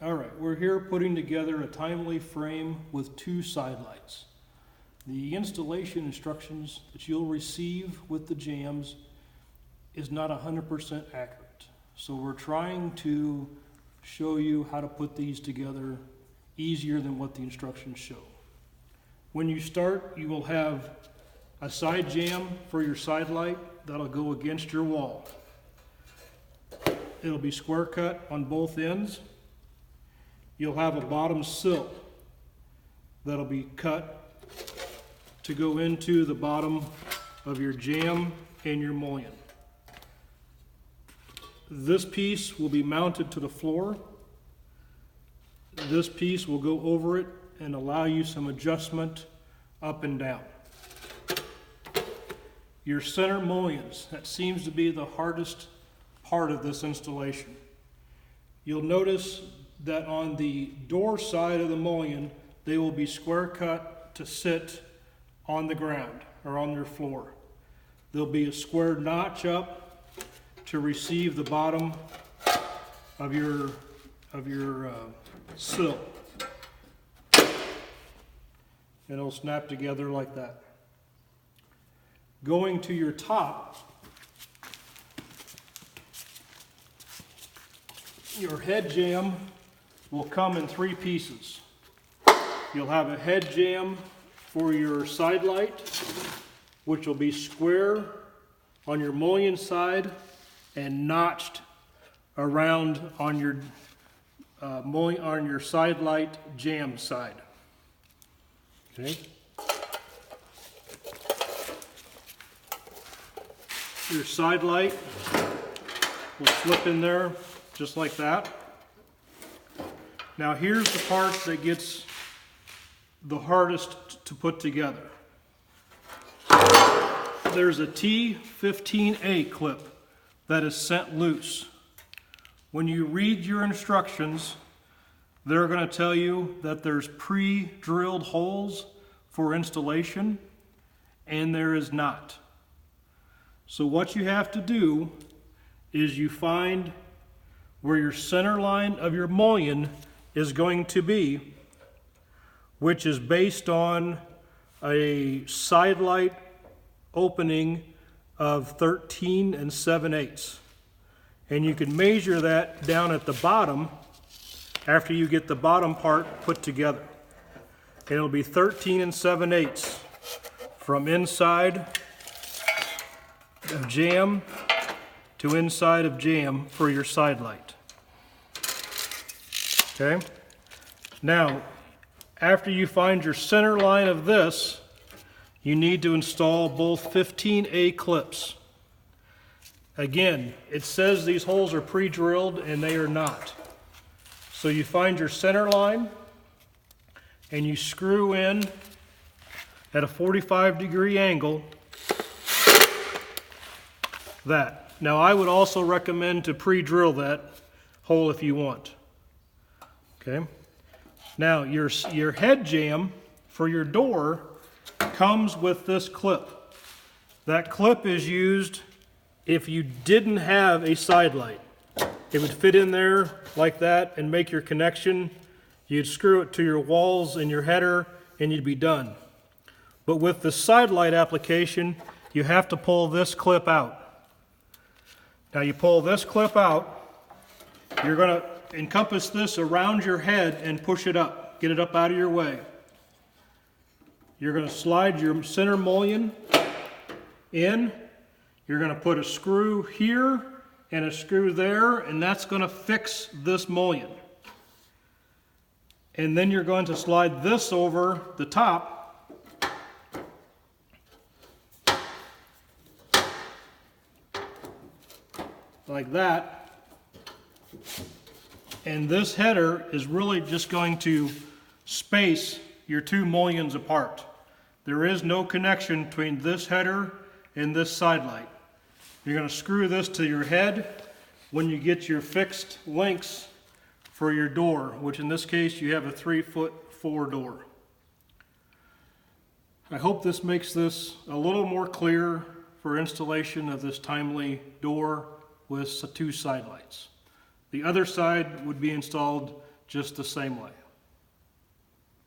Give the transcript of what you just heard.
All right, we're here putting together a timely frame with two side lights. The installation instructions that you'll receive with the jambs is not 100% accurate. So we're trying to show you how to put these together easier than what the instructions show. When you start, you will have a side jamb for your side light that'll go against your wall. It'll be square cut on both ends. You'll have a bottom sill that'll be cut to go into the bottom of your jamb and your mullion. This piece will be mounted to the floor. This piece will go over it and allow you some adjustment up and down. Your center mullions, that seems to be the hardest part of this installation. You'll notice that on the door side of the mullion, they will be square cut to sit on the ground or on your floor. There'll be a square notch up to receive the bottom of your sill. And it'll snap together like that. Going to your top, your head jamb will come in three pieces. You'll have a head jamb for your side light, which will be square on your mullion side and notched around on your side light jamb side. Okay. Your side light will slip in there just like that. Now here's the part that gets the hardest to put together. There's a T15A clip that is sent loose. When you read your instructions, they're going to tell you that there's pre-drilled holes for installation, and there is not. So what you have to do is you find where your center line of your mullion is going to be, which is based on a side light opening of 13 7/8. And you can measure that down at the bottom after you get the bottom part put together. And it'll be 13 7/8 from inside of jamb to inside of jamb for your side light. Okay? Now, after you find your center line of this, you need to install both 15A clips. Again, it says these holes are pre-drilled and they are not. So you find your center line and you screw in at a 45-degree angle that. Now I would also recommend to pre-drill that hole if you want. Okay. Now your head jamb for your door comes with this clip. That clip is used if you didn't have a side light. It would fit in there like that and make your connection. You'd screw it to your walls and your header and you'd be done. But with the side light application, you have to pull this clip out. Now you pull this clip out, you're going to encompass this around your head and push it up. Get it up out of your way. You're going to slide your center mullion in. You're going to put a screw here and a screw there, and that's going to fix this mullion. And then you're going to slide this over the top like that. And this header is really just going to space your two mullions apart. There is no connection between this header and this side light. You're going to screw this to your head when you get your fixed links for your door, which in this case you have a 3'4" door. I hope this makes this a little more clear for installation of this timely door with two side lights. The other side would be installed just the same way.